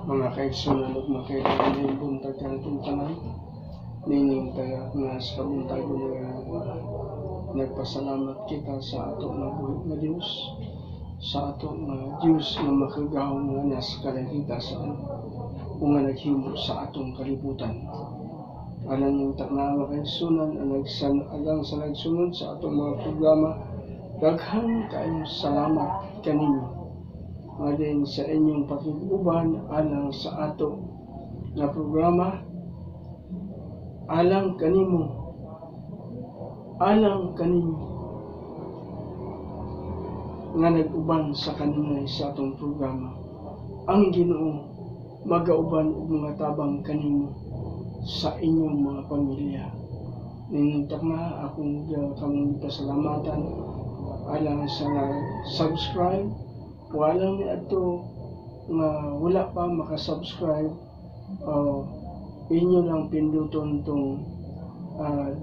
Mga kaigsunan ug mga kaibigan na buntag kanitong tanan, nining taga nga sa buntag nga nagpasalamat kita sa ato nga buhi nga Dios, sa ato nga Dios nga makagahom nga nas kaligtasan ug nga naghimo sa atong kalibutan. Alang yung takna mga kaigsunan alang sa nagsunod sa atong mga programa, daghan kayong salamat kaninyo. Nga din sa inyong pakiguban alang sa ato nga programa, alang kanimo nga nag-uban sa kanunay sa atong programa. Ang Ginoo magauban og mga tabang kanimo sa inyong mga pamilya. Ninuntak na akong kamong pasalamatan alang sa subscribe. Walang ni ato nga wala pa makasubscribe, inyo lang pinduton tong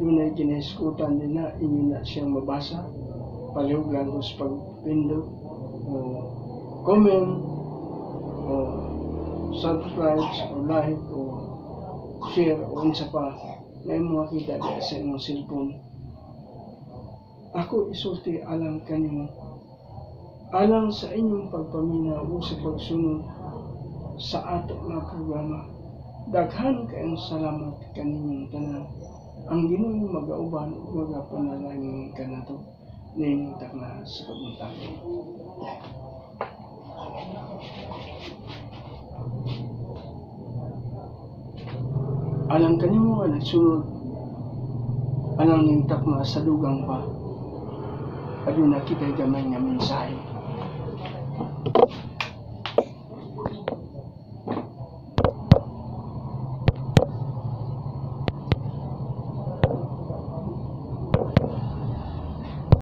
dunay ginahisgutan din na inyo na siyang mabasa. Palihog lang ko sa pagpindot o comment o subscribe o like o share o unsa pa na imong makita sa imong cellphone. Ako isulti alang kanimo, alang sa inyong pagpaminaw o sa pagsunod sa ato nga programa. Daghan kayong salamat kaninyong tanan. Ang Ginoo magauban ug magapanalangin kanato ning takna sa kabuntagan. Alang kanimo nga nagsunod, alang ning takna sa dugang pa, aduna kita'y gamay nga mensahe.